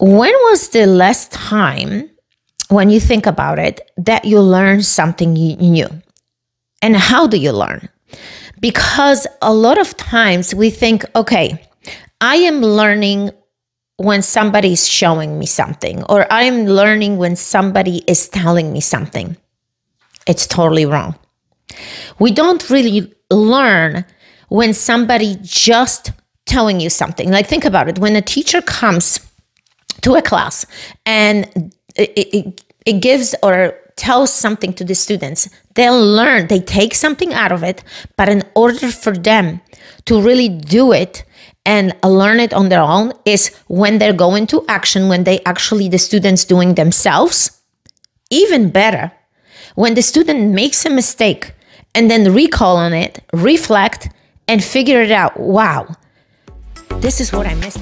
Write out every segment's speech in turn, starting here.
When was the last time, when you think about it, that you learned something new? And how do you learn? Because a lot of times we think, okay, I am learning when somebody's showing me something, or I'm learning when somebody is telling me something. It's totally wrong. We don't really learn when somebody just telling you something. Like, think about it. When a teacher comes to a class and it gives or tells something to the students, they'll learn, they take something out of it, but in order for them to really do it and learn it on their own is when they're going to action, when they actually, the students doing themselves. Even better, when the student makes a mistake and then recall on it, reflect, and figure it out. Wow, this is what I missed.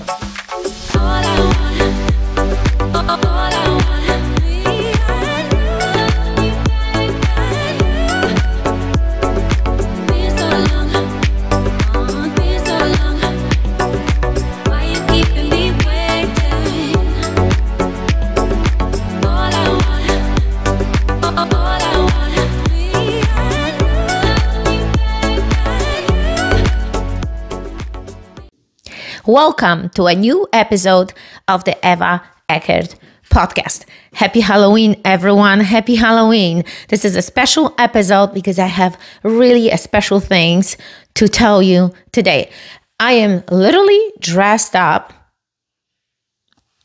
Welcome to a new episode of the Eva Eckert podcast. Happy Halloween, everyone. Happy Halloween. This is a special episode because I have really special things to tell you today. I am literally dressed up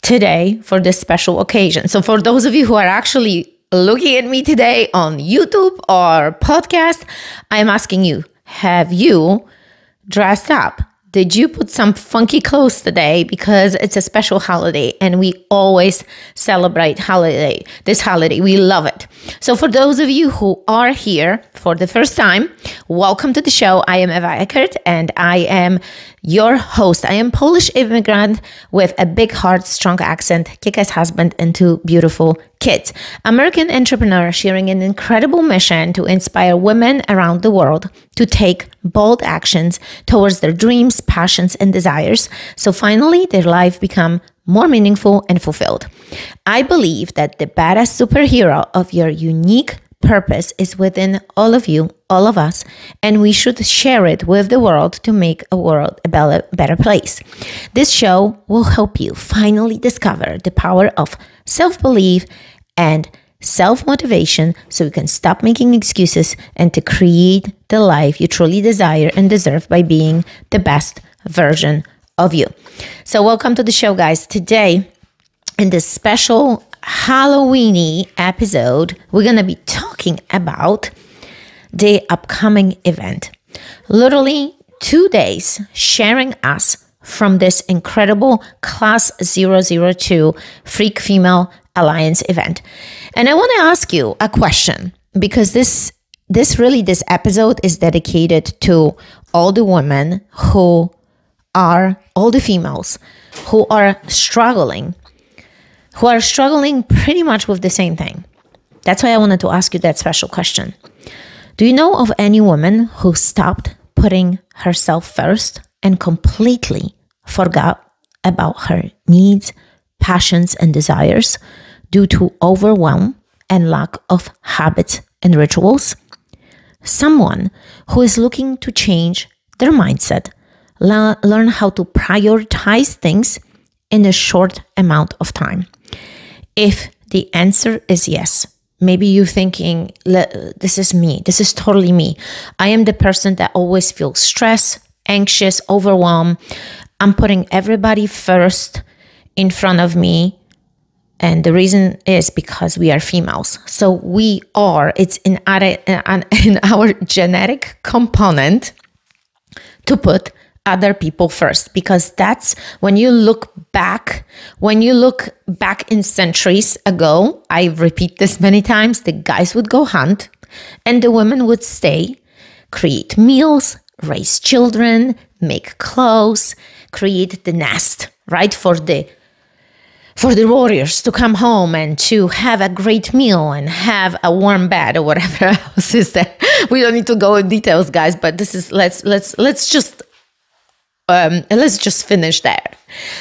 today for this special occasion. So for those of you who are actually looking at me today on YouTube or podcast, I'm asking you, have you dressed up? Did you put some funky clothes today? Because it's a special holiday and we always celebrate this holiday. We love it. So for those of you who are here for the first time, welcome to the show. I am Eva Eckert and I am your host. I am Polish immigrant with a big heart, strong accent, kick-ass husband, and two beautiful kids. American entrepreneur sharing an incredible mission to inspire women around the world to take bold actions towards their dreams, passions, and desires. So finally, their life become more meaningful and fulfilled. I believe that the badass superhero of your unique purpose is within all of you, all of us, and we should share it with the world to make a world a better place. This show will help you finally discover the power of self-belief and self-motivation so you can stop making excuses and to create the life you truly desire and deserve by being the best version of you. So welcome to the show, guys. Today, in this special Halloweeny episode, we're going to be talking about the upcoming event. Literally 2 days sharing us from this incredible Class 002 Freak Female Alliance event. And I want to ask you a question because this episode is dedicated to all the women all the females who are struggling pretty much with the same thing. That's why I wanted to ask you that special question. Do you know of any woman who stopped putting herself first and completely forgot about her needs, passions, and desires due to overwhelm and lack of habits and rituals? Someone who is looking to change their mindset, learn how to prioritize things in a short amount of time. If the answer is yes, maybe you're thinking, this is me. This is totally me. I am the person that always feels stressed, anxious, overwhelmed. I'm putting everybody first in front of me. And the reason is because we are females. So it's in our genetic component to put other people first, because that's when you look back in centuries ago, I repeat this many times, the guys would go hunt and the women would stay, create meals, raise children, make clothes, create the nest, right? For the warriors to come home and to have a great meal and have a warm bed or whatever else is there. We don't need to go in details, guys, but this is, let's just finish there.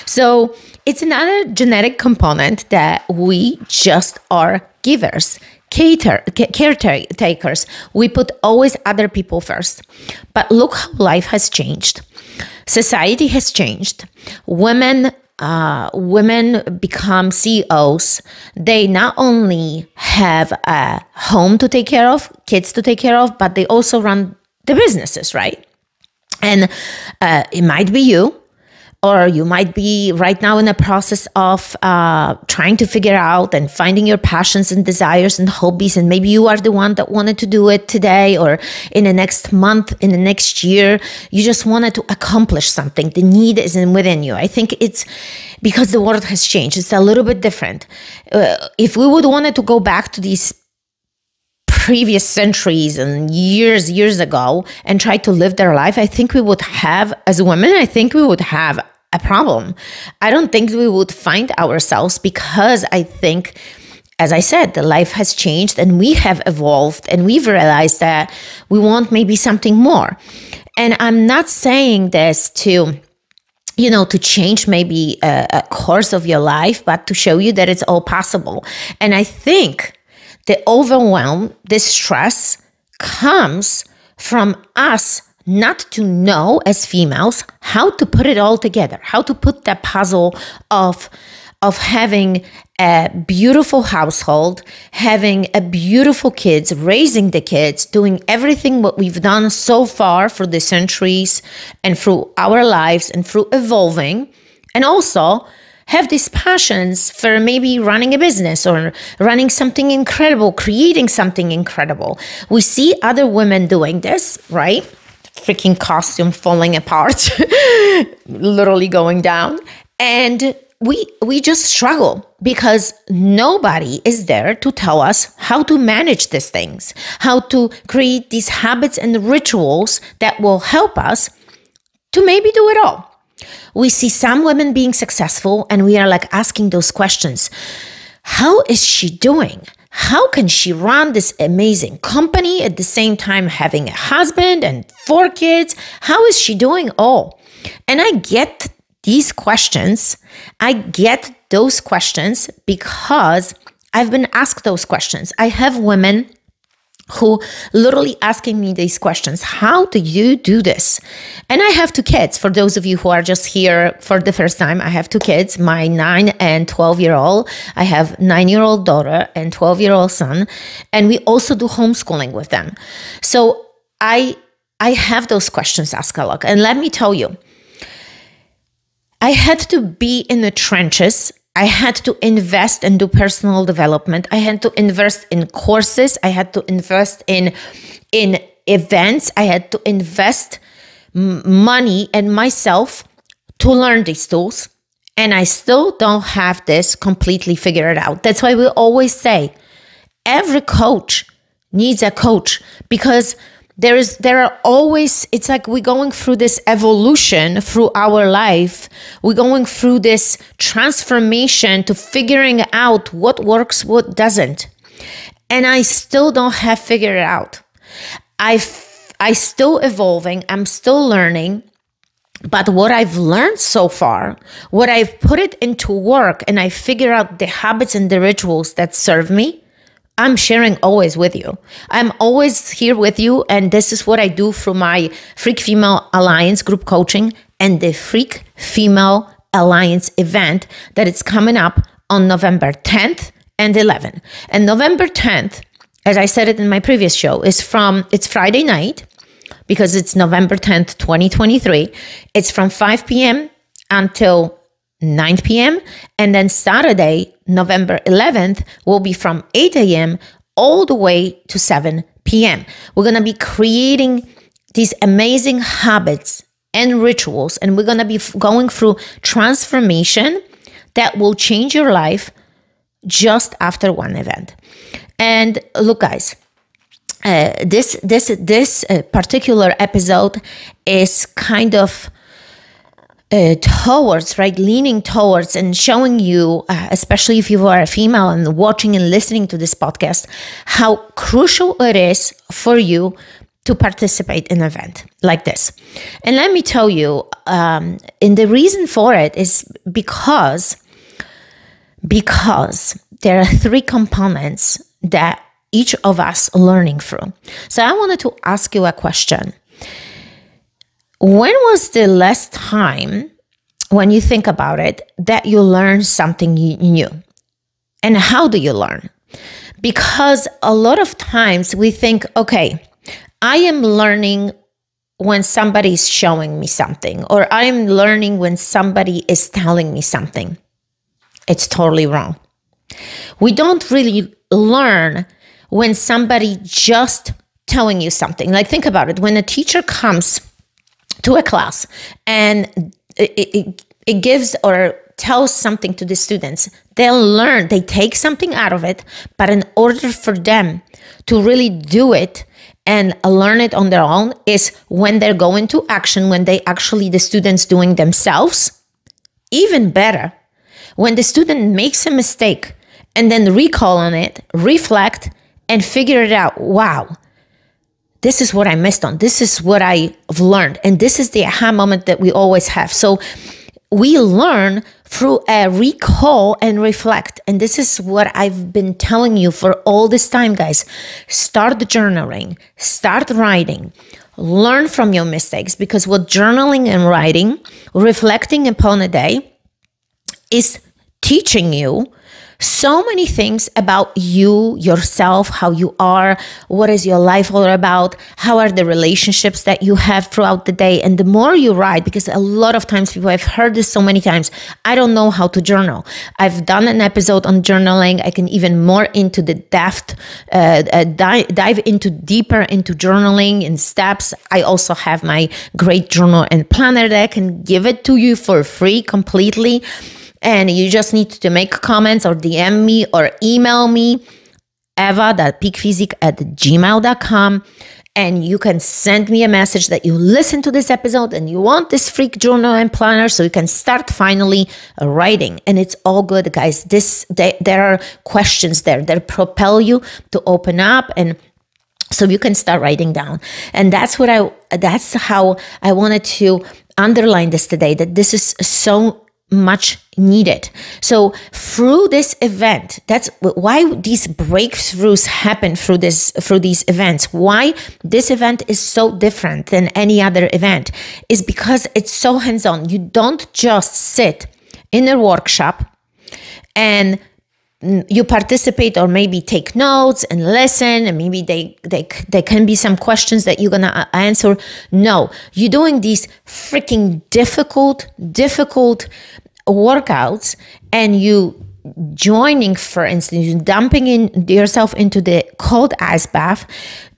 So It's another genetic component that we just are givers, caretakers. We put always other people first. But look how life has changed. Society has changed. Women become CEOs. They not only have a home to take care of, kids to take care of, but they also run the businesses, right? And it might be you, or you might be right now in the process of trying to figure out and finding your passions and desires and hobbies. And maybe you are the one that wanted to do it today or in the next month, in the next year. You just wanted to accomplish something. The need is within you. I think it's because the world has changed. It's a little bit different. If we would wanted to go back to these previous centuries and years ago and try to live their life, I think we would have, as women, I think we would have a problem. I don't think we would find ourselves, because I think, as I said, the life has changed and we have evolved and we've realized that we want maybe something more. And I'm not saying this to change maybe a course of your life, but to show you that it's all possible. And I think the overwhelm, this stress, comes from us not to know as females how to put it all together, how to put the puzzle of having a beautiful household, having a beautiful kids, raising the kids, doing everything what we've done so far for the centuries and through our lives and through evolving, and also have these passions for maybe running a business or running something incredible, creating something incredible. We see other women doing this, right? Freaking costume falling apart, literally going down. And we just struggle because nobody is there to tell us how to manage these things, how to create these habits and rituals that will help us to maybe do it all. We see some women being successful and we are like asking those questions. How is she doing? How can she run this amazing company at the same time having a husband and 4 kids? How is she doing all? And I get these questions. I get those questions because I've been asked those questions. I have women who literally asking me these questions. How do you do this? And I have 2 kids. For those of you who are just here for the first time, I have 2 kids, my 9 and 12-year-old. I have 9-year-old daughter and 12-year-old son. And we also do homeschooling with them. So I have those questions asked a lot. And let me tell you, I had to be in the trenches. I had to invest and do personal development. I had to invest in courses. I had to invest in events. I had to invest money and myself to learn these tools. And I still don't have this completely figured out. That's why we always say every coach needs a coach, because there are always, it's like we're going through this evolution through our life. We're going through this transformation to figuring out what works, what doesn't. And I still don't have figured it out. I still evolving. I'm still learning. But what I've learned so far, what I've put it into work, and I figure out the habits and the rituals that serve me, I'm sharing always with you. I'm always here with you. And this is what I do through my Freak Female Alliance group coaching and the Freak Female Alliance event that it's coming up on November 10th and 11th. And November 10th, as I said it in my previous show, it's Friday night, because it's November 10th, 2023. It's from 5 p.m. until 9 p.m. And then Saturday, November 11th, will be from 8 a.m. all the way to 7 p.m. We're going to be creating these amazing habits and rituals, and we're going to be going through transformation that will change your life just after one event. And look, guys, this particular episode is kind of leaning towards and showing you, especially if you are a female and watching and listening to this podcast, how crucial it is for you to participate in an event like this. And let me tell you, and the reason for it is because there are three components that each of us are learning through. So I wanted to ask you a question. When was the last time, when you think about it, that you learned something new? And how do you learn? Because a lot of times we think, okay, I am learning when somebody is showing me something, or I am learning when somebody is telling me something. It's totally wrong. We don't really learn when somebody just telling you something. Like, think about it. When a teacher comes to a class and it gives or tells something to the students, they'll learn, they take something out of it, but in order for them to really do it and learn it on their own is when they're going to action, when they actually, the students doing themselves. Even better, when the student makes a mistake and then recall on it, reflect, and figure it out. Wow, this is what I missed on. This is what I've learned. And this is the aha moment that we always have. So we learn through a recall and reflect. And this is what I've been telling you for all this time, guys. Start journaling, start writing, learn from your mistakes, because what journaling and writing, reflecting upon a day, is teaching you so many things about you, yourself, how you are, what is your life all about, how are the relationships that you have throughout the day. And the more you write, because a lot of times people, I've heard this so many times, I don't know how to journal. I've done an episode on journaling. I can even more into the depth, dive into deeper into journaling in steps. I also have my great journal and planner that I can give it to you for free completely. And you just need to make comments or DM me or email me, eva.peakphysique@gmail.com. And you can send me a message that you listen to this episode and you want this freak journal and planner so you can start finally writing. And it's all good, guys. There are questions there that propel you to open up, and so you can start writing down. And that's how I wanted to underline this today, that this is so much needed. So through this event, that's why these breakthroughs happen through these events. Why this event is so different than any other event is because it's so hands-on. You don't just sit in a workshop and you participate or maybe take notes and listen, and maybe there can be some questions that you're gonna answer. No, you're doing these freaking difficult workouts, and you joining, for instance, you dumping in yourself into the cold ice bath.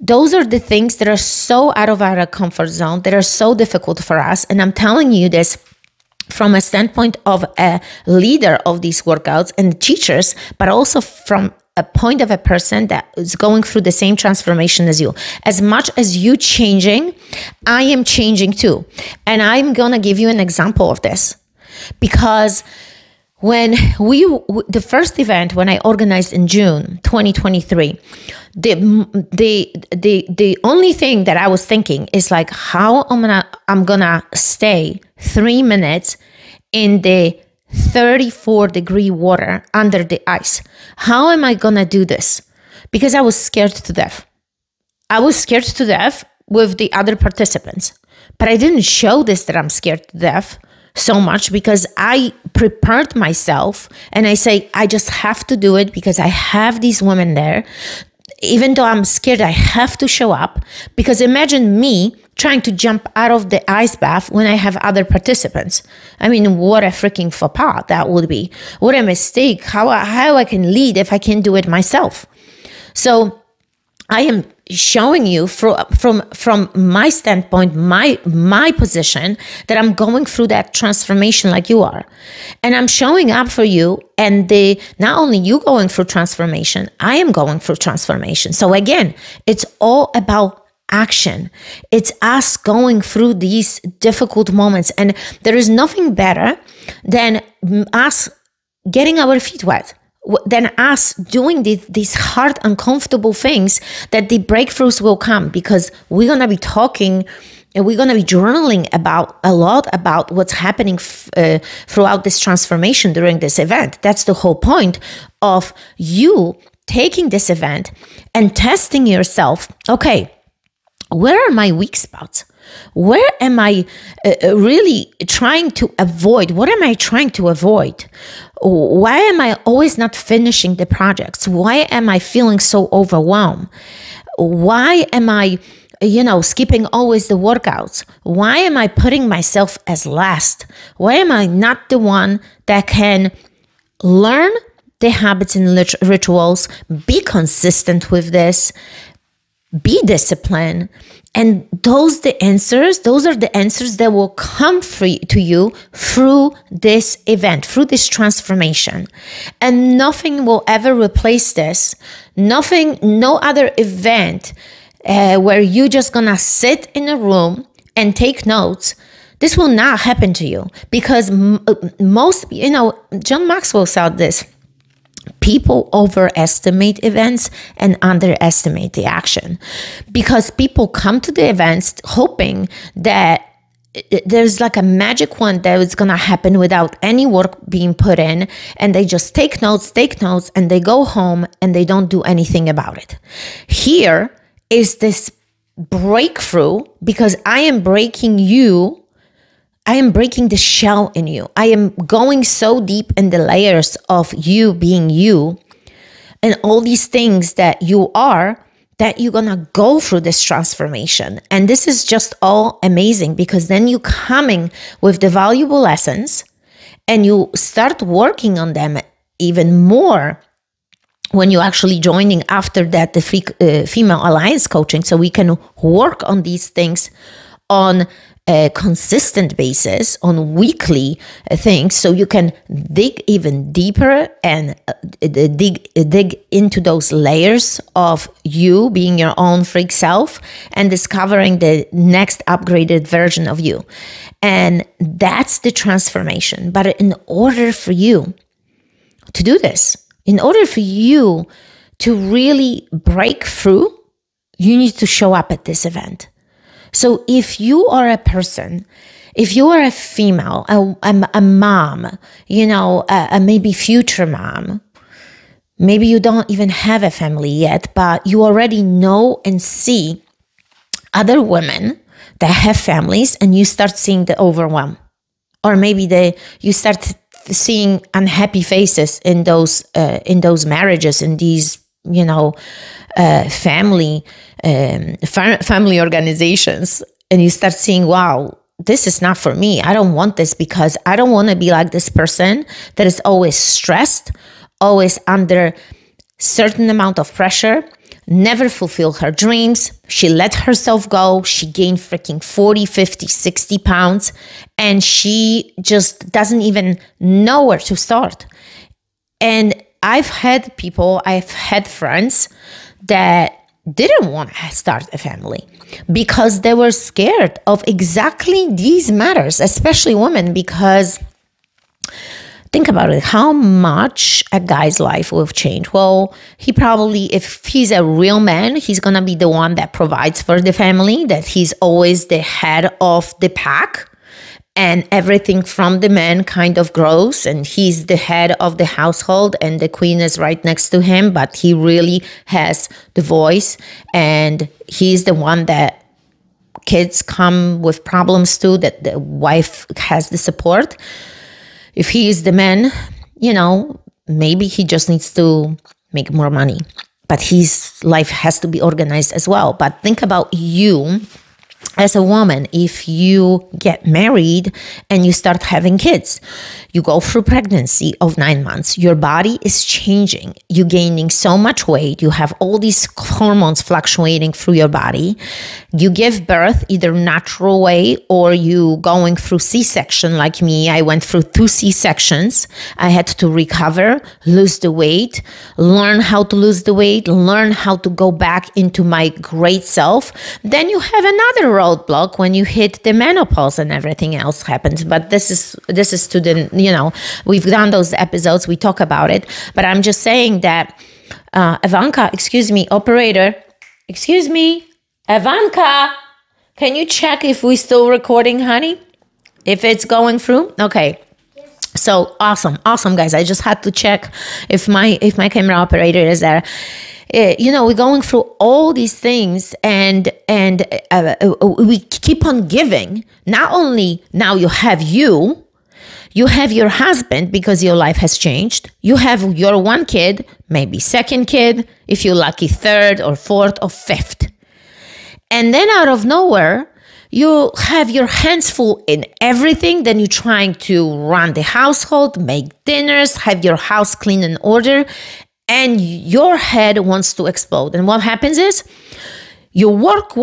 Those are the things that are so out of our comfort zone, that are so difficult for us. And I'm telling you this from a standpoint of a leader of these workouts and teachers, but also from a point of a person that is going through the same transformation as you. As much as you changing, I am changing too. And I'm gonna give you an example of this. Because when the first event, when I organized in June 2023, the only thing that I was thinking is like, how I'm gonna stay 3 minutes in the 34-degree water under the ice. How am I gonna do this? Because I was scared to death. I was scared to death with the other participants, but I didn't show this that I'm scared to death so much, because I prepared myself and I say, I just have to do it because I have these women there. Even though I'm scared, I have to show up, because imagine me trying to jump out of the ice bath when I have other participants. I mean, what a freaking faux pas that would be. What a mistake. How I can lead if I can't do it myself. So I am showing you from my standpoint, my position, that I'm going through that transformation like you are. And I'm showing up for you, and not only you going through transformation, I am going through transformation. So again, it's all about action. It's us going through these difficult moments. And there is nothing better than us getting our feet wet. than us doing these hard, uncomfortable things, that the breakthroughs will come, because we're going to be talking and we're going to be journaling about a lot about what's happening throughout this transformation during this event. That's the whole point of you taking this event and testing yourself. Okay, where are my weak spots? Where am I really trying to avoid? What am I trying to avoid? Why am I always not finishing the projects? Why am I feeling so overwhelmed? Why am I, skipping always the workouts? Why am I putting myself as last? Why am I not the one that can learn the habits and rituals, be consistent with this, be disciplined? And those are the answers that will come to you through this event, through this transformation. And nothing will ever replace this. No other event where you're just gonna sit in a room and take notes. This will not happen to you, because most, John Maxwell said this: people overestimate events and underestimate the action, because people come to the events hoping that there's like a magic one that is going to happen without any work being put in, and they just take notes, and they go home and they don't do anything about it. Here is this breakthrough, because I am breaking you. I am breaking the shell in you. I am going so deep in the layers of you being you and all these things that you are, that you're going to go through this transformation. And this is just all amazing, because then you're coming with the valuable lessons and you start working on them even more when you're actually joining after that the female alliance coaching. So we can work on these things on a consistent basis, on weekly things, so you can dig even deeper and dig into those layers of you being your own freak self and discovering the next upgraded version of you. And that's the transformation. But in order for you to do this, in order for you to really break through, you need to show up at this event. So if you are a person, if you are a female, a mom, a maybe future mom, maybe you don't even have a family yet, but you already know and see other women that have families, and you start seeing the overwhelm. Or maybe you start seeing unhappy faces in those marriages, in these family organizations, and you start seeing, wow, this is not for me. I don't want this, because I don't want to be like this person that is always stressed, always under certain amount of pressure, never fulfill her dreams. She let herself go. She gained freaking 40, 50, 60 pounds, and she just doesn't even know where to start. And I've had friends that didn't want to start a family because they were scared of exactly these matters, especially women, because think about it, how much a guy's life will change. Well, he probably, if he's a real man, he's going to be the one that provides for the family, that he's always the head of the pack, and everything from the man kind of grows, and he's the head of the household and the queen is right next to him, but he really has the voice, and he's the one that kids come with problems to, that the wife has the support. If he is the man, maybe he just needs to make more money, but his life has to be organized as well. But think about you as a woman. If you get married and you start having kids, you go through pregnancy of 9 months, your body is changing. You're gaining so much weight. You have all these hormones fluctuating through your body. You give birth either natural way or you going through C-section like me. I went through 2 C-sections. I had to recover, lose the weight, learn how to lose the weight, learn how to go back into my great self. Then you have another role roadblock when you hit the menopause and everything else happens. But this is to the, we've done those episodes, we talk about it. But I'm just saying that Ivanka, excuse me, operator, excuse me, Ivanka, can you check if we're still recording, honey? If it's going through? Okay. So awesome, guys. I just had to check if my camera operator is there. We're going through all these things, and we keep on giving. Not only now you have your husband because your life has changed. You have your one kid, maybe second kid, if you're lucky, third or fourth or fifth. And then out of nowhere, you have your hands full in everything. Then you're trying to run the household, make dinners, have your house clean and order, and your head wants to explode. And what happens is you work,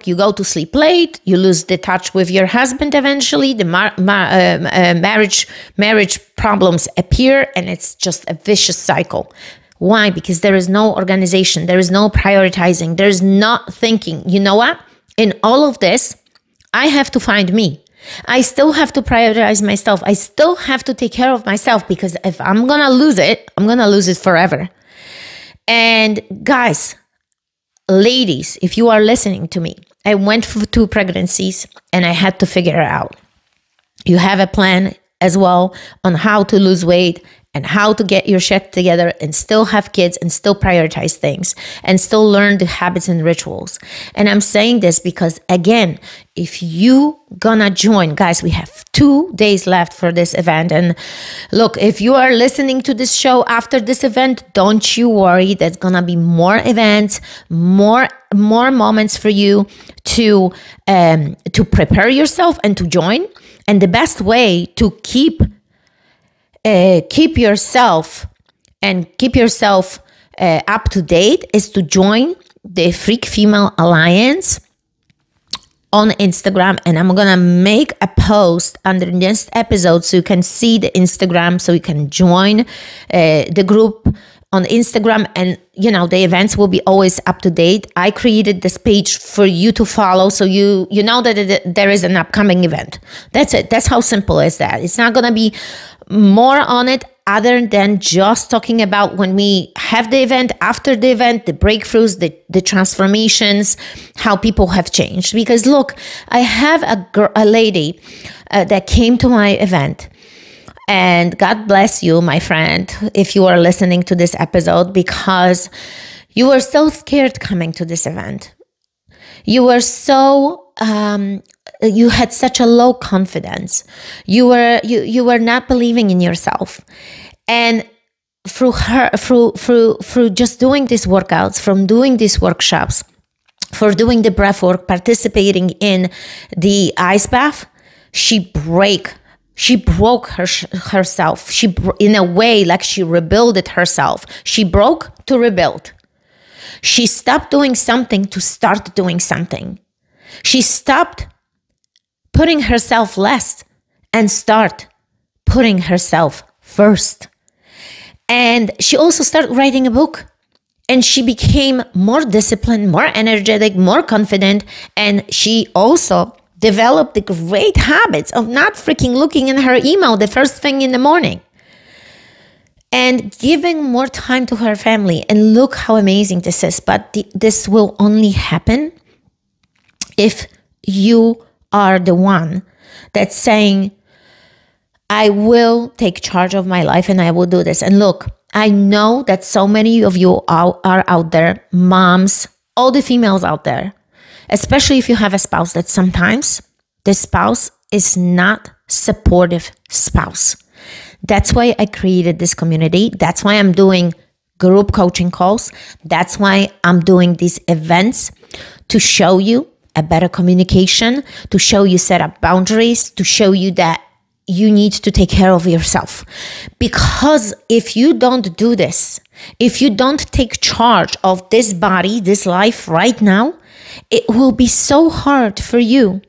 you go to sleep late, you lose the touch with your husband eventually, the marriage problems appear, and it's just a vicious cycle. Why? Because there is no organization, there is no prioritizing, there is not thinking. You know what? In all of this, I have to find me. I still have to prioritize myself. I still have to take care of myself, because if I'm going to lose it, I'm going to lose it forever. And guys, ladies, if you are listening to me, I went through 2 pregnancies and I had to figure it out. You have a plan as well on how to lose weight and how to get your shit together and still have kids and still prioritize things and still learn the habits and rituals. And I'm saying this because, again, if you gonna join, guys, we have 2 days left for this event. And look, if you are listening to this show after this event, don't you worry. There's gonna be more events, more moments for you to prepare yourself and to join. And the best way to keep yourself up to date is to join the Freak Female Alliance on Instagram. And I'm gonna make a post under this episode so you can see the Instagram, so you can join the group on Instagram, and the events will be always up to date. I created this page for you to follow, so you know that there is an upcoming event. That's it. That's how simple is that. It's not gonna be more on it other than just talking about when we have the event, after the event, the breakthroughs, the transformations, how people have changed. Because look, I have a lady that came to my event. And God bless you, my friend, if you are listening to this episode, because you were so scared coming to this event. You were so, you had such a low confidence. You were not believing in yourself. And through just doing these workouts, from doing these workshops, for doing the breath work, participating in the ice bath, she broke herself. In a way, like she rebuilt herself. She broke to rebuild. She stopped doing something to start doing something. She stopped putting herself last and start putting herself first. And she also started writing a book. And she became more disciplined, more energetic, more confident. And she also developed the great habits of not freaking looking in her email the first thing in the morning and giving more time to her family. And look how amazing this is. But this will only happen if you are the one that's saying, I will take charge of my life and I will do this. And look, I know that so many of you are out there, moms, all the females out there, especially if you have a spouse, that sometimes the spouse is not supportive spouse. That's why I created this community. That's why I'm doing group coaching calls. That's why I'm doing these events, to show you a better communication, to show you set up boundaries, to show you that you need to take care of yourself. Because if you don't do this, if you don't take charge of this body, this life right now, it will be so hard for you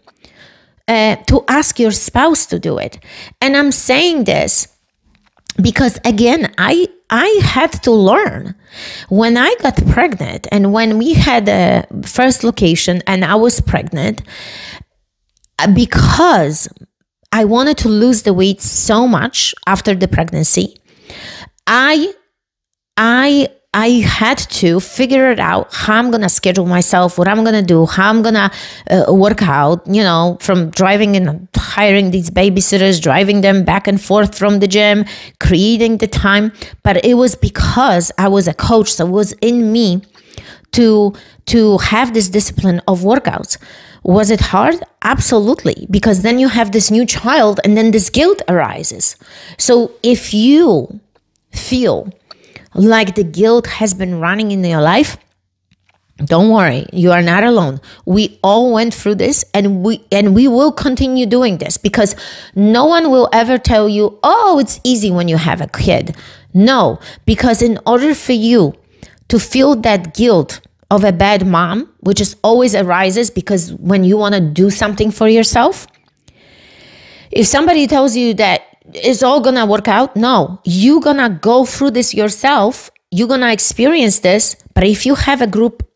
to ask your spouse to do it. And I'm saying this Because again, I had to learn when I got pregnant and when we had a first location and I was pregnant, because I wanted to lose the weight so much after the pregnancy, I had to figure it out how I'm going to schedule myself, what I'm going to do, how I'm going to work out, from driving and hiring these babysitters, driving them back and forth from the gym, creating the time. But it was because I was a coach. So it was in me to have this discipline of workouts. Was it hard? Absolutely. Because then you have this new child and then this guilt arises. So if you feel like the guilt has been running in your life, don't worry, you are not alone. We all went through this, and we will continue doing this, because no one will ever tell you, oh, it's easy when you have a kid. No, because in order for you to feel that guilt of a bad mom, which is always arises because when you want to do something for yourself, if somebody tells you that it's all gonna work out, no, you're gonna go through this yourself. You're gonna experience this. But if you have a group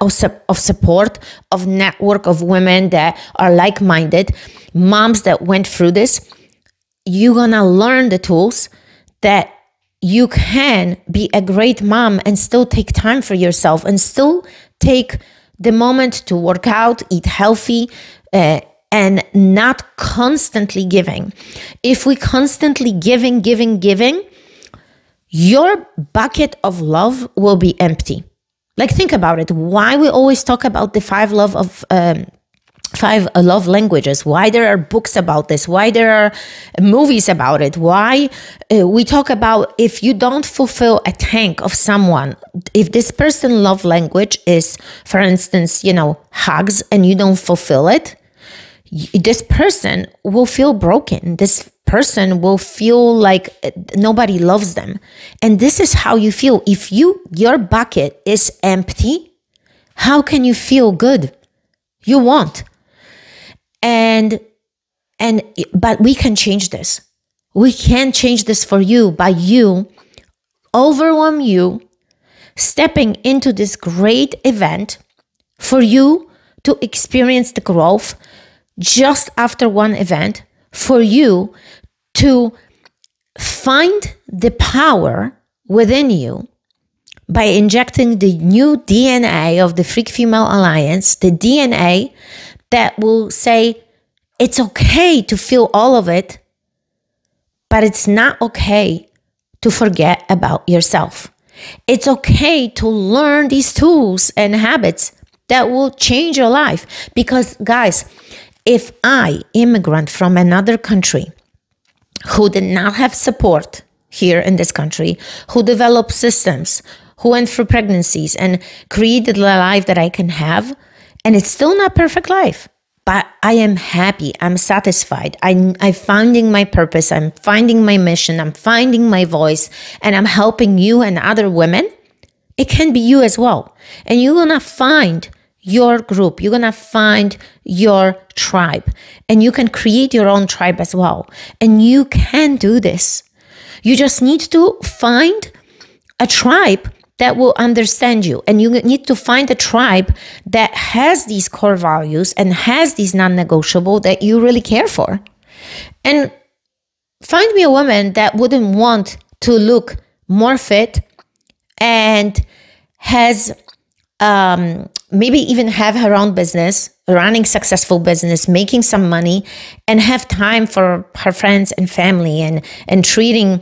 of support, of network of women that are like-minded, moms that went through this, you're gonna learn the tools that you can be a great mom and still take time for yourself and still take the moment to work out, eat healthy, and not constantly giving. If we constantly giving, your bucket of love will be empty. Like, think about it. Why we always talk about the five love languages, why there are books about this, why there are movies about it, why we talk about if you don't fulfill a tank of someone, if this person's love language is, for instance, hugs, and you don't fulfill it, this person will feel broken. This person will feel like nobody loves them. And this is how you feel. If your bucket is empty, how can you feel good? You won't. But we can change this. We can change this for you by you overwhelm you stepping into this great event for you to experience the growth just after one event, for you to find the power within you by injecting the new DNA of the Freak Female Alliance, the DNA that will say it's okay to feel all of it, but it's not okay to forget about yourself. It's okay to learn these tools and habits that will change your life. Because guys, if I, immigrant from another country, who did not have support here in this country, who developed systems, who went through pregnancies and created the life that I can have, and it's still not perfect life, but I am happy, I'm satisfied, I'm finding my purpose, I'm finding my mission, I'm finding my voice, and I'm helping you and other women, it can be you as well. And you're gonna find your group, you're gonna find your tribe, and you can create your own tribe as well. And you can do this. You just need to find a tribe that will understand you, and you need to find a tribe that has these core values and has these non-negotiable that you really care for. And find me a woman that wouldn't want to look more fit and has maybe even have her own business, running successful business, making some money, and have time for her friends and family, and treating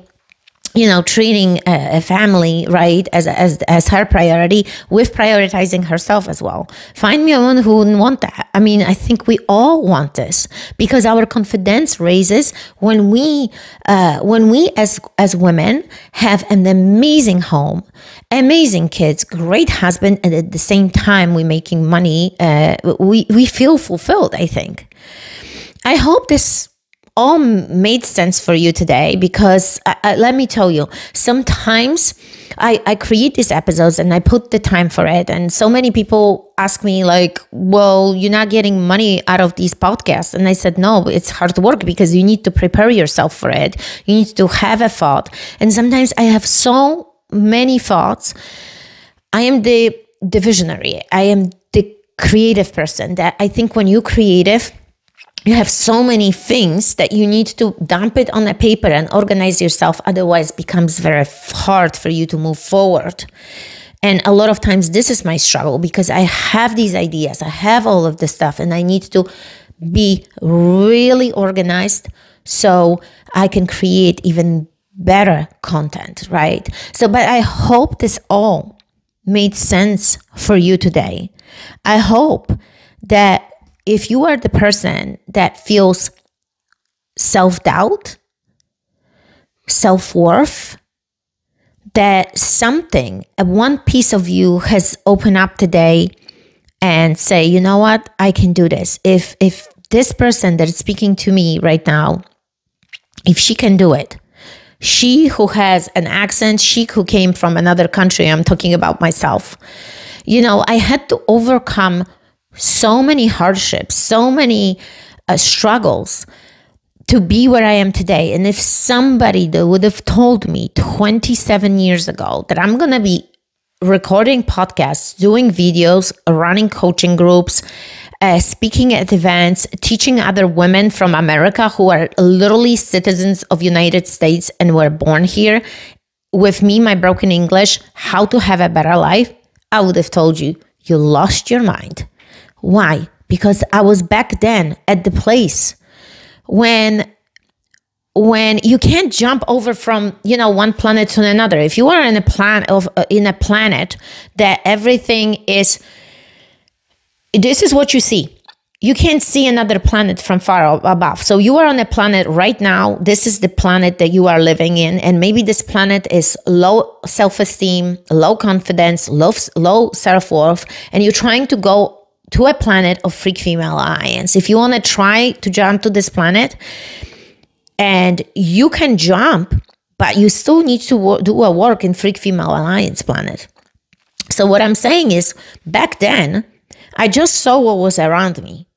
a family, right, as her priority, with prioritizing herself as well. Find me a woman who wouldn't want that. I mean, I think we all want this, because our confidence raises when we as women have an amazing home, amazing kids, great husband, and at the same time we're making money. We feel fulfilled, I think. I hope this all made sense for you today because let me tell you, sometimes I create these episodes and I put the time for it. And so many people ask me like, well, you're not getting money out of these podcasts. And I said, no, it's hard work because you need to prepare yourself for it. You need to have a thought. And sometimes I have so many thoughts. I am the visionary. I am the creative person that I think when you're creative, you have so many things that you need to dump it on a paper and organize yourself. Otherwise, it becomes very hard for you to move forward. And a lot of times, this is my struggle because I have these ideas. I have all of this stuff and I need to be really organized so I can create even better content, right? So, but I hope this all made sense for you today. I hope that if you are the person that feels self-doubt, self-worth, that something, one piece of you has opened up today and say, you know what, I can do this. If this person that is speaking to me right now, if she can do it, she who has an accent, she who came from another country, I'm talking about myself. You know, I had to overcome so many hardships, so many struggles to be where I am today. And if somebody that would have told me 27 years ago that I'm going to be recording podcasts, doing videos, running coaching groups, speaking at events, teaching other women from America who are literally citizens of United States and were born here, with me, my broken English, how to have a better life, I would have told you, you lost your mind. Why? Because I was back then at the place when you can't jump over from, one planet to another. If you are in a planet that everything is, this is what you see. You can't see another planet from far above. So you are on a planet right now. This is the planet that you are living in. And maybe this planet is low self-esteem, low confidence, low self-worth. And you're trying to go to a planet of freak female alliance. If you want to try to jump to this planet, and you can jump, but you still need to do a work in freak female alliance planet. So what I'm saying is, back then, I just saw what was around me.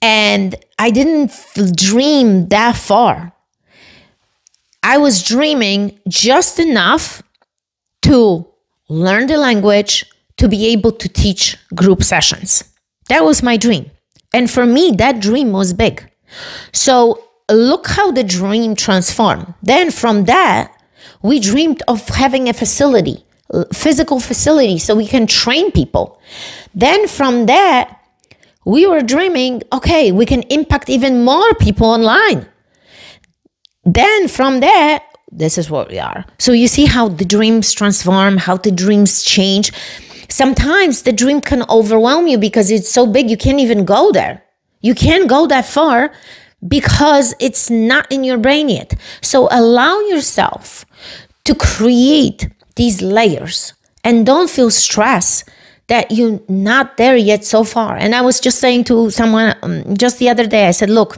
And I didn't dream that far. I was dreaming just enough to learn the language, to be able to teach group sessions. That was my dream. And for me, that dream was big. So look how the dream transformed. Then from that, we dreamed of having a facility, physical facility, so we can train people. Then from that, we were dreaming, okay, we can impact even more people online. Then from there, this is what we are. So you see how the dreams transform, how the dreams change. Sometimes the dream can overwhelm you because it's so big, you can't even go there. You can't go that far because it's not in your brain yet. So allow yourself to create these layers and don't feel stressed that you're not there yet so far. And I was just saying to someone just the other day, I said, look,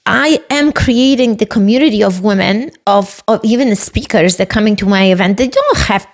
I am creating the community of women, of even the speakers that are coming to my event. They don't have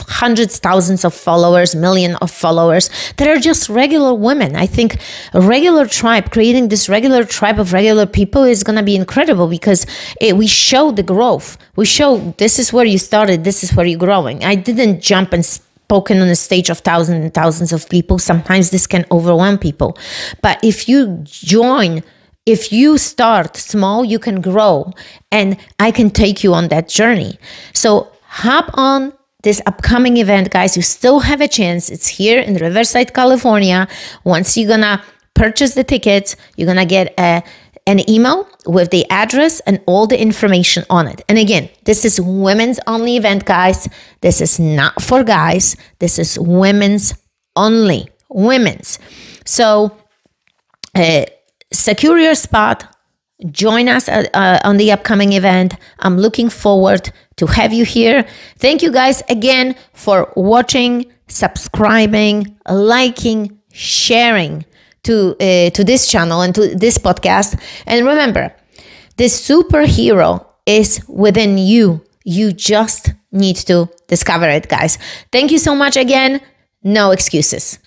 hundreds, thousands of followers, millions of followers that are just regular women. I think a regular tribe, creating this regular tribe of regular people is going to be incredible because we show the growth. We show this is where you started, this is where you're growing. I didn't jump and spoken on a stage of thousands and thousands of people. Sometimes this can overwhelm people. But if you join, if you start small, you can grow and I can take you on that journey. So hop on this upcoming event, guys. You still have a chance. It's here in Riverside, California. Once you're gonna purchase the tickets, you're gonna get an email with the address and all the information on it. And again, this is women's only event, guys. This is not for guys. This is women's only. Women's. So secure your spot. Join us on the upcoming event. I'm looking forward to have you here. Thank you guys again for watching, subscribing, liking, sharing. to this channel and to this podcast. And remember, this superhero is within you. You just need to discover it, guys. Thank you so much again. No excuses.